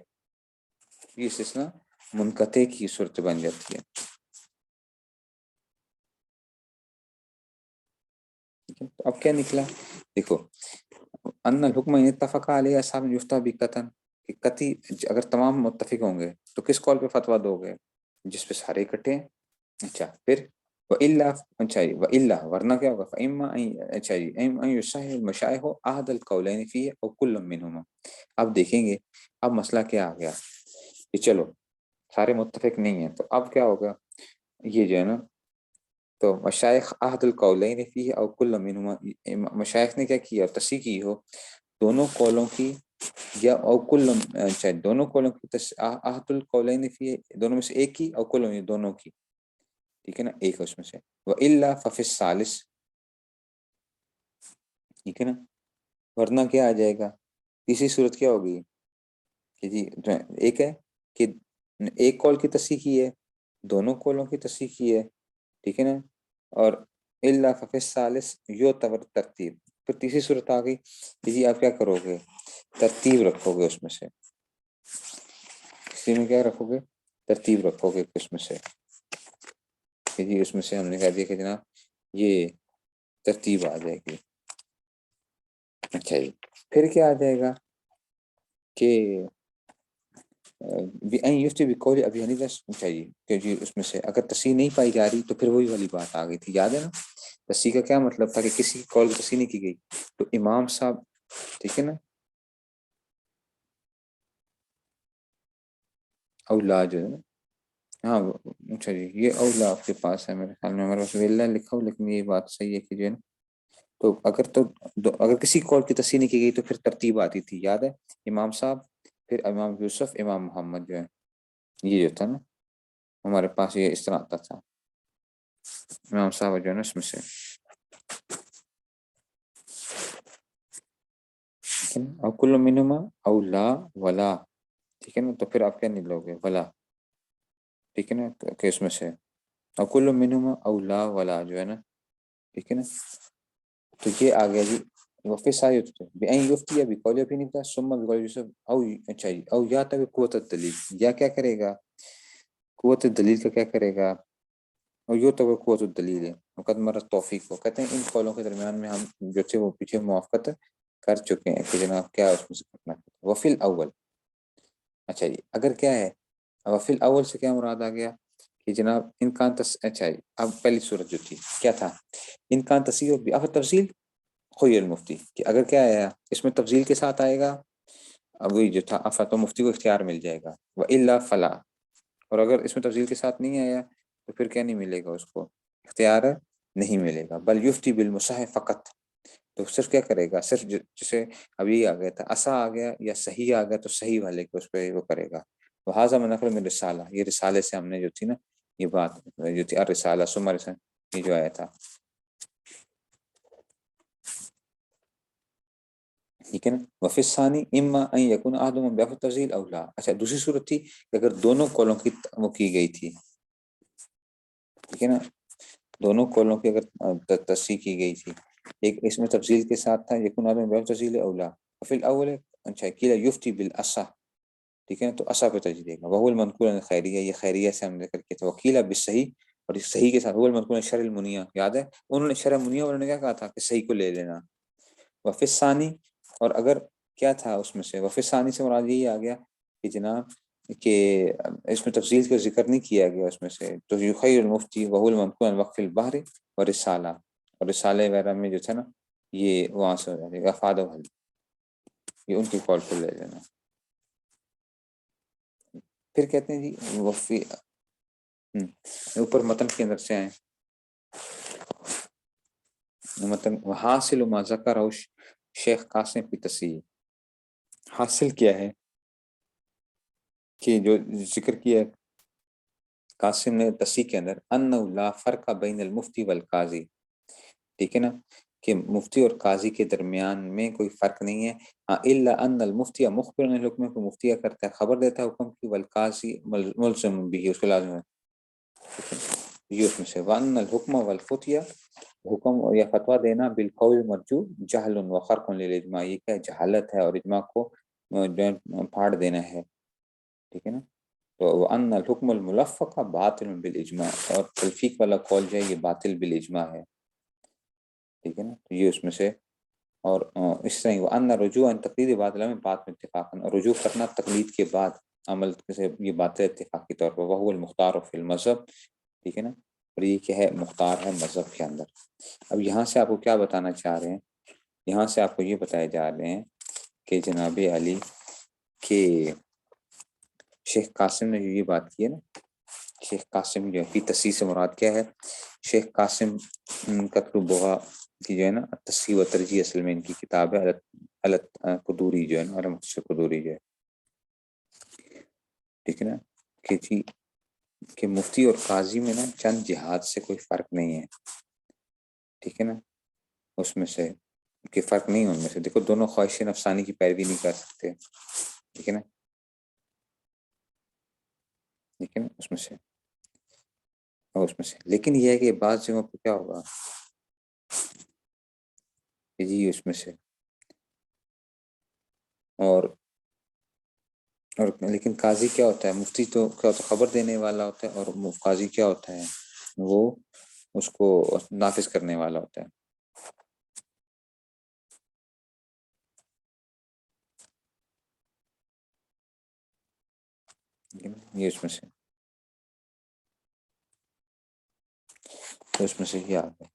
یہ استثناء منقطع کی صورت بن جاتی ہے. تو اب کیا نکلا؟ دیکھو ان الحکم ان اتفق علیہ اصحاب یفتہ بقطعا، کہ قطعی اگر تمام متفق ہوں گے تو کس قول پہ فتویٰ دو گے؟ جس پہ سارے اکٹھے ہیں. اچھا پھر وَإِلَّا، اچھا جی وَإِلَّا ورنہ کیا ہوگا؟ فَإِمَّا اچھا جی اِمَّا يُصَحِّحُ الْمَشَائِخُ أَحَدَ الْقَوْلَيْنِ فِيهِ أَوْ كُلٌّ مِّنْهُمَا. اب دیکھیں گے اب مسئلہ کیا آ گیا کہ چلو سارے متفق نہیں ہیں، تو اب کیا ہوگا؟ یہ جو ہے نا تو مشائخ احد القولین فیہ او کل منہما، مشائخ نے کیا کیا؟ تصحیح کی ہو دونوں قولوں کی، یا او کل، اچھا دونوں قولوں کی احد القولین فیہ، دونوں میں سے ایک کی، او کل دونوں کی، ٹھیک ہے نا، ایک اس میں سے. وَإِلَّا فَفِي الثَّالِثِ، ٹھیک ہے نا، ورنہ کیا آ جائے گا؟ تیسری صورت کیا ہوگی کہ جی ایک ہے کہ ایک قول کی تصحیح کی ہے، دونوں قولوں کی تصحیح کی ہے، ٹھیک ہے نا، اور الا ففی الثالث یعتبر ترتیب. پھر تیسری صورت آ گئی کہ جی آپ کیا کرو گے؟ ترتیب رکھو گے اس میں سے، اسی میں کیا رکھو گے؟ ترتیب رکھو گے اس میں سے، کہ جی اس میں سے ہم نے کہا دیا کہ جناب یہ ترتیب آ جائے گی. اچھا جی پھر کیا آ جائے گا کہ یفتی بقول ابی حنیفہ چاہیے کہ جی اس میں سے اگر تصحیح نہیں پائی جا رہی تو پھر وہی والی بات آ گئی تھی، یاد ہے نا. تصحیح کا کیا مطلب تھا کہ کسی قول کی تصحیح نہیں کی گئی تو امام صاحب، ٹھیک ہے نا، اولا جو ہے نا، ہاں اچھا جی یہ اولا آپ کے پاس ہے، میرے خیال میں ہمارے پاس ویلا لکھا ہو، لیکن یہ بات صحیح ہے کہ جو ہے نا تو اگر کسی قول کی تصحیح نہیں کی گئی تو پھر ترتیب آتی تھی، یاد ہے، امام صاحب، پھر امام یوسف، امام محمد جو ہے، یہ جو تھا نا ہمارے پاس یہ اس طرح آتا تھا. امام صاحب جو ہے نا اس میں سے، او کل منہما او لا ولا، ٹھیک ہے نا، تو پھر آپ کیا نہیں لو گے؟ ولا، ٹھیک ہے نا، کہ اس میں سے او کل منہما او لا ولا جو ہے نا، ٹھیک ہے نا. تو یہ آ گیا جی وفي سعی بأن یفتی بقول ابن عباس ثم بقول یوسف او اچھا جی او یا تب قوت الدلیل، یا کیا کرے گا قوت الدلیل کا کیا کرے گا، اور یہ تو قوت الدلیل ہے مقدمہ توفیق کو کہتے ہیں ان قولوں کے درمیان میں ہم جو تھے وہ پیچھے موافقت کر چکے ہیں کہ جناب کیا اس میں سے کرنا ہے وفی الاول. اچھا جی اگر کیا ہے وفی الاول سے کیا مراد آ گیا کہ جناب ان کا اچھا جی اب پہلی صورت جو تھی کیا تھا ان کا تصیح بآف تفصیل خوی المفتی کہ اگر کیا آیا اس میں تفصیل کے ساتھ آئے گا اب وہی جو تھا افا تو مفتی کو اختیار مل جائے گا والا فلا، اور اگر اس میں تفصیل کے ساتھ نہیں آیا تو پھر کیا نہیں ملے گا اس کو اختیار نہیں ملے گا بل یفتی بالمصحح فقط، تو صرف کیا کرے گا صرف جسے ابھی آ گیا تھا اسا آ گیا یا صحیح آ گیا تو صحیح والے کو اس پہ وہ کرے گا. وہذا من نقل میں رسالہ یہ رسالے سے ہم نے جو تھی نا یہ بات جو تھی الرسالہ ثم رسالہ یہ جو آیا تھا ٹھیک ہے نا. وفی الثانی اما ان یکون احدهما بآف التفصیل او لا. اچھا دوسری صورت تھی کہ اگر دونوں قولوں کی وہ کی گئی تھی ٹھیک ہے نا دونوں قولوں کی اگر تصحیح کی گئی تھی ایک اس میں تفصیل کے ساتھ تھا یکون احدهما بآف التفصیل او لا وفی الاول اچھا کیلا یفتی بالاصح ٹھیک ہے نا تو اصح پہ ترجیح دے گا وهو المنقول عن خیریہ یہ خیریہ سے ہم نے ذکر کیا تھا وکیلا بالصحیح اور اس صحیح کے ساتھ وہ المنقول عن شرع المنیہ یاد ہے انہوں نے شرع منیہ والوں نے کیا کہا تھا کہ صحیح کو لے لینا. وفی ثانی اور اگر کیا تھا اس میں سے وفی ثانی سے مراد یہی آ گیا کہ جناب کہ اس میں تفصیل کا ذکر نہیں کیا گیا اس میں سے تو یخیر المفتی وهو المنقول عن وقف البحر اور رسالہ اور رسالے وغیرہ میں جو تھا نا یہ وہاں سے ہو جائے گا افاد و حل یہ ان کی قول کو لے لینا. پھر کہتے ہیں جی وفی اوپر متن کے اندر سے آئیں متن حاصل ما ذکر شیخ قاسم کی تصحیح حاصل کیا ہے کہ جو ذکر کیا ہے قاسم نے تصحیح کے اندر انہ لا فرق بین المفتی والقاضی ٹھیک ہے نا کہ مفتی اور قاضی کے درمیان میں کوئی فرق نہیں ہے ہاں الا ان المفتی مخبر عن الحکم کو مفتی کرتا ہے خبر دیتا ہے حکم کی والقاضی ملزم بھی اس کو لازم ہے یہ اس میں سے وان الحکم والفتیہ حکم یا فتویٰ دینا بالقول مرجو جہل و خرق للاجماع یہ کیا جہالت ہے اور اجماع کو پھاڑ دینا ہے ٹھیک ہے نا. تو وان الحکم الملفق باطل بالاجماع اور تلفیق والا قول جو ہے یہ باطل بالاجماع ہے ٹھیک ہے نا. تو یہ اس میں سے اور اس طرح وان رجوع ان تقلید باطل میں بات میں اتفاقا رجوع کرنا تقلید کے بعد عمل سے یہ باتیں اتفاقی طور پر وهو المختار فی المذہب ٹھیک ہے نا. اور یہ کیا ہے مختار ہے مذہب کے اندر. اب یہاں سے آپ کو کیا بتانا چاہ رہے ہیں یہاں سے آپ کو یہ بتائے جا رہے ہیں کہ جناب علی کہ شیخ قاسم نے جو یہ بات کی ہے نا شیخ قاسم جو ہے تصحیح سے مراد کیا ہے شیخ قاسم قطب بغا کی جو ہے نا تصحیح و ترجیح اصل میں ان کی کتاب ہے علت قدوری جو ہے نا علامت قدوری جو ہے ٹھیک ہے نا کہ جی کہ مفتی اور قاضی میں نا چند جہاد سے کوئی فرق نہیں ہے ٹھیک ہے نا اس میں سے کہ فرق نہیں ان میں سے دیکھو دونوں خواہش نفسانی کی پیروی نہیں کر سکتے ٹھیک ہے نا ٹھیک ہے نا اس میں سے اور اس میں سے لیکن یہ ہے کہ بعض جگہوں پہ کیا ہوگا کہ جی اس میں سے اور لیکن قاضی کیا ہوتا ہے مفتی تو کیا ہوتا ہے خبر دینے والا ہوتا ہے اور قاضی کیا ہوتا ہے وہ اس کو نافذ کرنے والا ہوتا ہے یہ اس میں سے اس میں سے یہ آتا ہے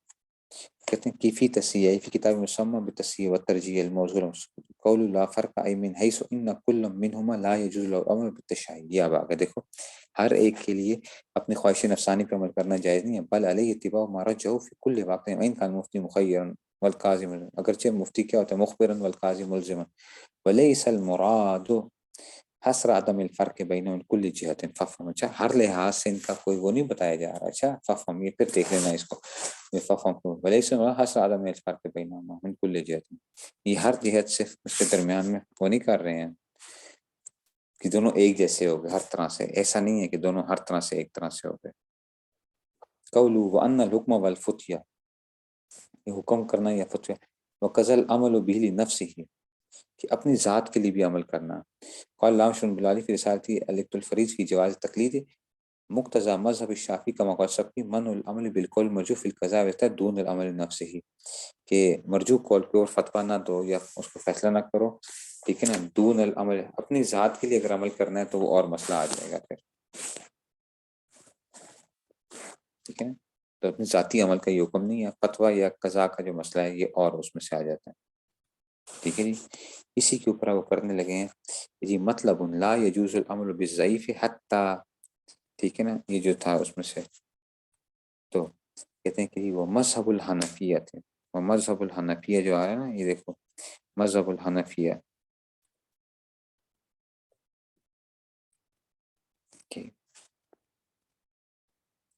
کہتے ہیں کیفی تصحیح فی کتاب مسمى بالتصحیح والترجیح الموضوع قول لا فرق ای من حیث ان کل منهما لا يجوز له الامر بالتشیع یہ اب آگے دیکھو ہر ایک کے لیے اپنی خواہش نفسانی پر عمل کرنا جائز نہیں ہے بل علیہ اتباع ما رجحه فی کل واقع وان کان مفتی مخیرا والقاضی ملزما اگرچہ مفتی کیا ہوتا ہے مخبرا والقاضی ملزما وليس المراد حسر عدم الفرق بین کل جہت ففہم اچھا ہر لحاظ سے ان کا کوئی وہ نہیں بتایا جا رہا اچھا ففہم یہ پھر دیکھ لینا اس کو ففہم کو وليس حسر عدم الفرق بینہما من کل جہت یہ ہر جہت سے اس کے درمیان میں وہ نہیں کر رہے ہیں کہ دونوں ایک جیسے ہو گئے ہر طرح سے ایسا نہیں ہے کہ دونوں ہر طرح سے ایک طرح سے ہو گئے قولوا وان الحکم والفتیہ یہ حکم کرنا یا فتویٰ وقزل عمل بہلی نفس ہی، کہ اپنی ذات کے لیے بھی عمل کرنا. قال علامہ شرح بلالی فی رسالتی الیکت الفریج فی جواز تقلید مقتضى مذہب الشافعی کا مقصد سب کی من العمل بالقول مرجو فی القضاء وتا دون العمل نفس ہی، کہ مرجو قول پہ اور فتویٰ نہ دو یا اس کو فیصلہ نہ کرو، ٹھیک ہے نا، دون العمل، اپنی ذات کے لیے اگر عمل کرنا ہے تو وہ اور مسئلہ آ جائے گا پھر، ٹھیک ہے نا. تو اپنی ذاتی عمل کا یہ حکم نہیں ہے، فتویٰ یا قضاء کا جو مسئلہ ہے یہ اور اس میں سے آ جاتا ہے. ٹھیک ہے جی. اسی کے اوپر وہ کرنے لگے ہیں جی مطلب لا یجوز العمل بالضعیف حتی، ٹھیک ہے نا، یہ جو تھا اس میں سے تو کہتے ہیں کہ وہ مذہب الحنفیہ تھے. وہ مذہب الحنفیہ جو آیا نا، یہ دیکھو مذہب الحنفیہ کہ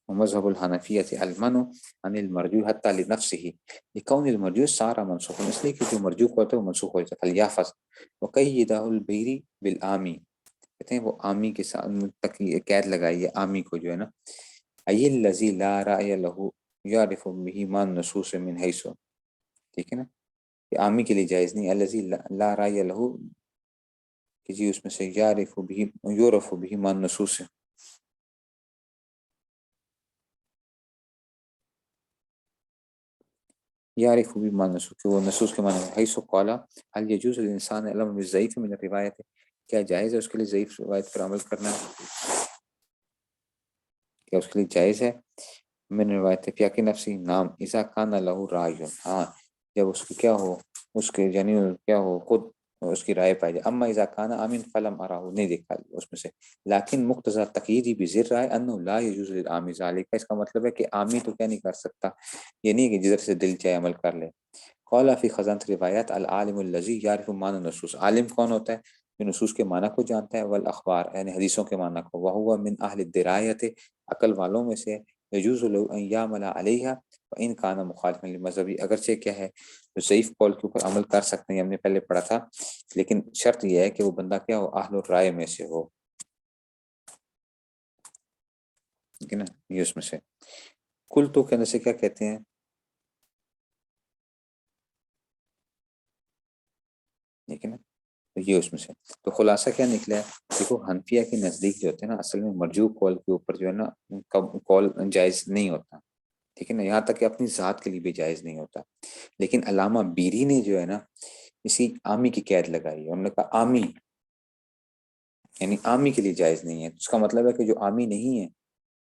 مذہب الحنفیہ تھے المنع عن المرجوع حتی لنفسه لکون المرجوع سارا منسوخ، اس لیے کہ جو مرجوع ہوتا ہے وہ منسوخ ہو جاتا ہے. الیافظ وقیدہ البیری بالعامی، کہتے ہیں وہ عامی کے ساتھ قید لگائی ہے عامی کو جو ہے نا، ای الذی لا رأی له یعرف به ما النصوص من حیث، ٹھیک ہے نا، کہ عامی کے لیے جائز نہیں، الذی لا رأی له کہ جی اس میں سے یعرف به یعرف به ما النصوص، یعرف بما النصوص کہ وہ نصوص کے معنی حیث قال هل یجوز للانسان العمل بالضعیف من الروایت، کیا جائز ہے اس کے لیے ضعیف روایت پر عمل کرنا، کیا اس کے لیے جائز ہے من روایت فی حق نفسی نام اذا کان له رأی، ہاں جب اس کو کیا ہو، اس کے یعنی کیا ہو خود اس کی رائے پائی جائے. اما اذا کان امن فلم اراه، نہیں دیکھا اس میں سے، لیکن مقتضى تقییدی بذر رائے انه لا يجوز للعام ذلك، اس کا مطلب ہے کہ عامی تو کیا نہیں کر سکتا، یہ نہیں کہ جدھر سے دل چاہے عمل کر لے. قال فی خزانۃ روایات العالم الذی یعرف معنی النصوص، عالم کون ہوتا ہے، جو نصوص کے معنی کو جانتا ہے، والاخبار یعنی حدیثوں کے معنی کو، وهو من اہل الدرایت، عقل والوں میں سے، یجوز له ان یعمل علیہا وان کان مخالفا للمذہبی، اگرچہ کیا ہے ضعیف قول کے اوپر عمل کر سکتے ہیں، ہم نے پہلے پڑھا تھا، لیکن شرط یہ ہے کہ وہ بندہ کیا ہو، اہل الرائے میں سے ہو، ٹھیک ہے نا. یہ اس میں سے کل تو کہنے سے کیا کہتے ہیں، ٹھیک ہے نا، تو یہ اس میں سے تو خلاصہ کیا نکلا ہے، دیکھو حنفیہ کے نزدیک جو ہوتے ہیں نا، اصل میں مرجوع قول کے اوپر جو ہے نا قول جائز نہیں ہوتا، ٹھیک ہے نا، یہاں تک کہ اپنی ذات کے لیے بھی جائز نہیں ہوتا. لیکن علامہ بیری نے جو ہے نا اسی عامی کی قید لگائی ہے، انہوں نے کہا عامی یعنی عامی کے لیے جائز نہیں ہے، اس کا مطلب ہے کہ جو عامی نہیں ہے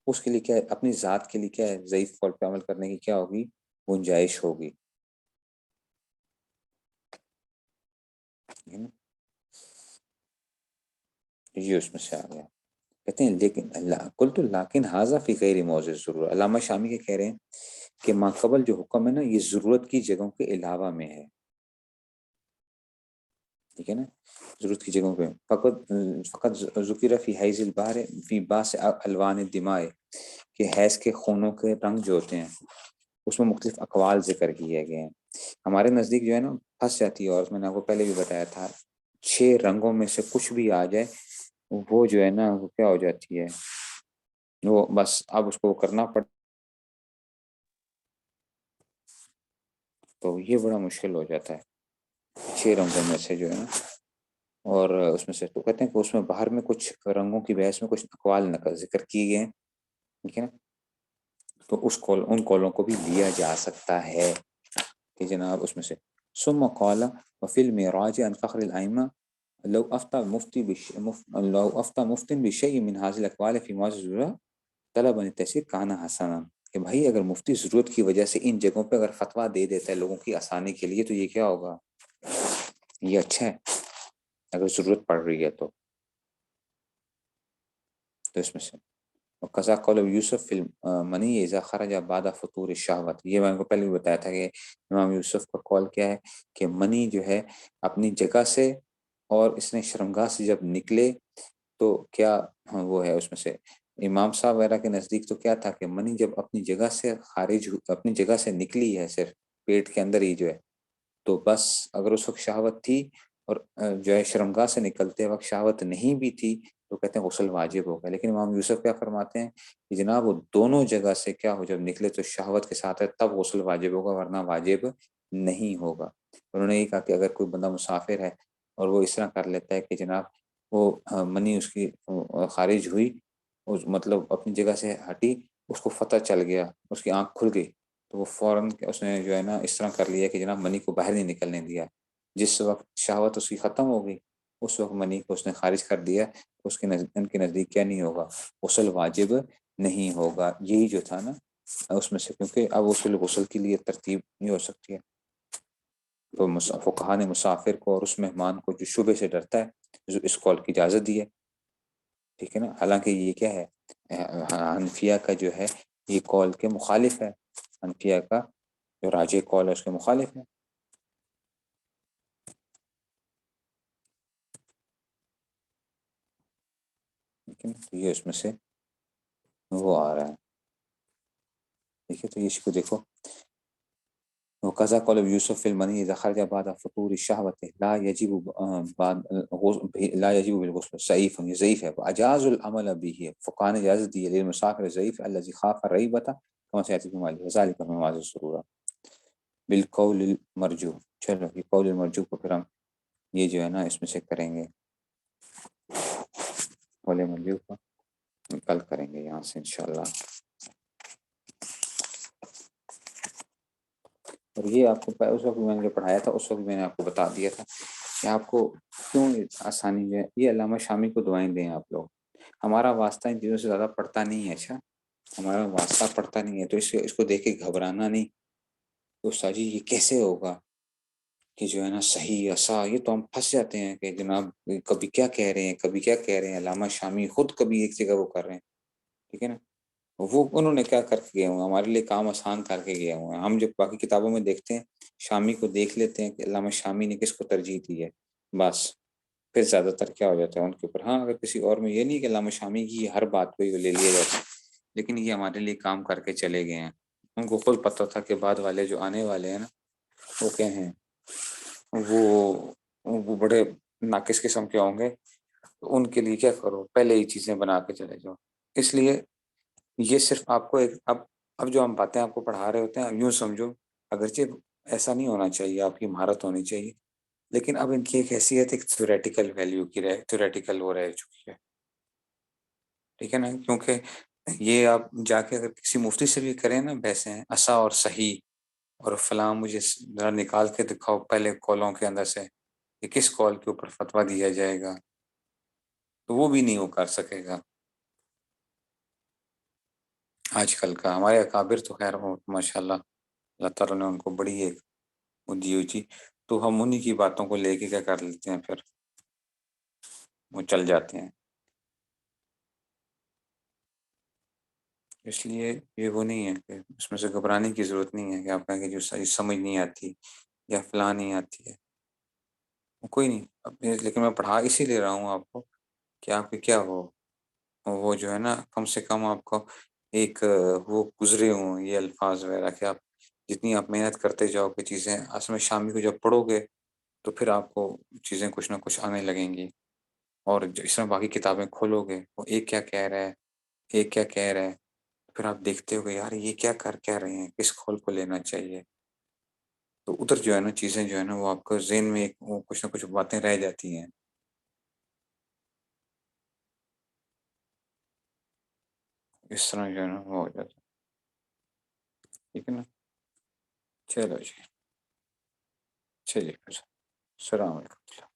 اس کے لیے کیا ہے، اپنی ذات کے لیے کیا ہے، ضعیف قول پہ عمل کرنے کی کیا ہوگی، گنجائش ہوگی. یہ اس میں سے آ گیا. کہتے ہیں لیکن اللہ قلت لیکن حاذا فی غیر موضع ضرور، علامہ شامی کے کہہ رہے ہیں کہ ما قبل جو حکم ہے نا یہ ضرورت کی جگہوں کے علاوہ میں ہے، ٹھیک ہے نا، ضرورت کی جگہوں پہ. فقط ذکر فی حیز البحر فی باس الوان الدماء، کہ حیض کے خونوں کے رنگ جو ہوتے ہیں اس میں مختلف اقوال ذکر کیے گئے ہیں. ہمارے نزدیک جو ہے نا پھنس جاتی ہے، اور میں نے آپ کو پہلے بھی بتایا تھا 6 رنگوں میں سے کچھ بھی آ جائے وہ جو ہے نا وہ کیا ہو جاتی ہے، وہ بس اب اس کو کرنا پڑتا، تو یہ بڑا مشکل ہو جاتا ہے 6 رنگوں میں سے جو ہے نا. اور اس میں سے تو کہتے ہیں کہ اس میں باہر میں کچھ رنگوں کی بحث میں کچھ اقوال نقل ذکر کیے گئے ہیں، ٹھیک ہے نا، تو اس قول ان قولوں کو بھی لیا جا سکتا ہے کہ جناب اس میں سے. ثم قال وفی المعراج عن فخر الائمہ لو افتى مفتی لو افتى مفت بشيء من هذه الاقوال في موضع الضرورة طلب ان التيسير كان حسنا، کہ بھائی اگر مفتی ضرورت کی وجہ سے ان جگہوں پہ اگر فتویٰ دے دیتا ہے لوگوں کی آسانی کے لیے تو یہ کیا ہوگا، یہ اچھا ہے اگر ضرورت پڑ رہی ہے تو اس میں سے. قضا قول یوسف فی المنی اذا خرج بعد فطور الشہوت، یہ میں نے کو پہلے بھی بتایا تھا کہ امام یوسف کا قول کیا ہے کہ منی جو ہے اپنی جگہ سے اور اس نے شرمگاہ سے جب نکلے تو کیا وہ ہے اس میں سے، امام صاحب وغیرہ کے نزدیک تو کیا تھا کہ منی جب اپنی جگہ سے خارج اپنی جگہ سے نکلی ہے صرف پیٹ کے اندر ہی جو ہے تو بس اگر اس وقت شہوت تھی اور جو ہے شرمگاہ سے نکلتے وقت شہوت نہیں بھی تھی تو کہتے ہیں غسل واجب ہوگا. لیکن امام یوسف کیا فرماتے ہیں کہ جناب وہ دونوں جگہ سے کیا ہو جب نکلے تو شہوت کے ساتھ ہے تب غسل واجب ہوگا ورنہ واجب نہیں ہوگا. انہوں نے یہ کہا کہ اگر کوئی بندہ مسافر ہے اور وہ اس طرح کر لیتا ہے کہ جناب وہ منی اس کی خارج ہوئی، مطلب اپنی جگہ سے ہٹی، اس کو فتح چل گیا، اس کی آنکھ کھل گئی، تو وہ فوراً اس نے جو ہے نا اس طرح کر لیا کہ جناب منی کو باہر نہیں نکلنے دیا۔ جس وقت شہوت اس کی ختم ہو گئی اس وقت منی کو اس نے خارج کر دیا، اس کے ان کے نزدیک کیا نہیں ہوگا، غسل واجب نہیں ہوگا۔ یہی جو تھا نا اس میں سے، کیونکہ اب غسل کے لیے ترتیب نہیں ہو سکتی ہے، تو فقہا نے مسافر کو اور اس مہمان کو جو شبے سے ڈرتا ہے جو اس قول کی اجازت دی ہے، ٹھیک ہے نا۔ حالانکہ یہ کیا ہے، حنفیہ کا جو ہے یہ قول کے مخالف ہے، حنفیہ کا جو راجح قول ہے اس کے مخالف ہے، ٹھیک ہے نا۔ تو یہ اس میں سے وہ آ رہا ہے، ٹھیک ہے۔ تو اس کو دیکھو، وقضا قول یوسف فی المنی اذا خرج بعد فطور الشہوۃ لا یجب بعد لا یجب بالغسل، ضعیف ہے، ضعیف ہے، اجاز العمل به، فقہا نے اجازت دی ہے للمسافر الضعیف الذي خاف الریبۃ کما سیأتی فی ماله وذلك من معاذ السرورہ بالقول المرجو۔ چلو یہ قول المرجو کو پھر ہم یہ جو ہے نا اس میں سے کریں گے، قول مرجو کو کل کریں گے یہاں سے انشاءاللہ۔ اور یہ آپ کو اس وقت میں نے جو پڑھایا تھا اس وقت میں نے آپ کو بتا دیا تھا کہ آپ کو کیوں آسانی جو ہے، یہ علامہ شامی کو دعائیں دیں آپ لوگ، ہمارا واسطہ ان چیزوں سے زیادہ پڑتا نہیں ہے، اچھا ہمارا واسطہ پڑتا نہیں ہے، تو اس کو دیکھ کے گھبرانا نہیں، تو استاد جی یہ کیسے ہوگا کہ جو ہے نا صحیح ایسا، یہ تو ہم پھنس جاتے ہیں کہ جناب کبھی کیا کہہ رہے ہیں، کبھی کیا کہہ رہے ہیں، علامہ شامی خود کبھی ایک جگہ وہ کر رہے ہیں، ٹھیک ہے نا۔ وہ انہوں نے کیا کر کے گئے ہوئے ہیں، ہمارے لیے کام آسان کر کے گئے ہوئے ہیں، ہم جب باقی کتابوں میں دیکھتے ہیں شامی کو دیکھ لیتے ہیں کہ علامہ شامی نے کس کو ترجیح دی ہے، بس پھر زیادہ تر کیا ہو جاتا ہے ان کے اوپر۔ ہاں اگر کسی اور میں یہ نہیں کہ علامہ شامی کی ہر بات کو لے لیا جاتا ہے، لیکن یہ ہمارے لیے کام کر کے چلے گئے ہیں، ان کو خود پتہ تھا کہ بعد والے جو آنے والے ہیں نا وہ کیا ہیں، وہ بڑے ناقص قسم کے ہوں گے، تو ان کے لیے کیا کرو، پہلے ہی چیزیں بنا کے چلے جاؤ۔ اس لیے یہ صرف آپ کو ایک اب جو ہم باتیں آپ کو پڑھا رہے ہوتے ہیں اب یوں سمجھو، اگرچہ ایسا نہیں ہونا چاہیے، آپ کی مہارت ہونی چاہیے، لیکن اب ان کی ایک حیثیت ایک تھیوریٹیکل ویلیو کی تھیوریٹیکل وہ رہ چکی ہے، ٹھیک ہے نا۔ کیونکہ یہ آپ جا کے اگر کسی مفتی سے بھی کریں نا بحثیں اسا اور صحیح اور فلاں، مجھے ذرا نکال کے دکھاؤ پہلے کالوں کے اندر سے کہ کس کال کے اوپر فتویٰ دیا جائے گا، تو وہ بھی نہیں وہ کر سکے گا آج کل کا۔ ہمارے اکابر تو خیر ہو ماشاء اللہ، اللہ تعالیٰ نے ان کو بڑی ایک وہ دی ہوئی تھی، تو ہم انہی کی باتوں کو لے کے کیا کر لیتے ہیں، پھر وہ چل جاتے ہیں۔ اس لیے یہ وہ نہیں ہے کہ اس میں سے گھبرانے کی ضرورت نہیں ہے کہ آپ کہیں کہ جو صحیح سمجھ نہیں آتی یا فلاں نہیں آتی ہے، کوئی نہیں لیکن میں پڑھا اسی لیے رہا ہوں آپ کو کہ آپ کے کیا ہو وہ جو ہے نا کم سے کم آپ کو ایک وہ گزرے ہوں یہ الفاظ وغیرہ کہ آپ جتنی آپ محنت کرتے جاؤ کہ چیزیں اصل میں شامی کو جب پڑھو گے تو پھر آپ کو چیزیں کچھ نہ کچھ آنے لگیں گی، اور اس میں باقی کتابیں کھولو گے وہ ایک کیا کہہ رہا ہے، ایک کیا کہہ رہا ہے، پھر آپ دیکھتے ہو کہ یار یہ کیا کہہ رہے ہیں، کس قول کو لینا چاہیے، تو ادھر جو ہے نا چیزیں جو ہے نا وہ آپ کو ذہن میں ایک وہ کچھ نہ کچھ باتیں رہ جاتی ہیں، اس طرح جو ہے نا وہ ہو جاتا ہے، ٹھیک ہے نا۔ چلو جی، چلیے السلام علیکم۔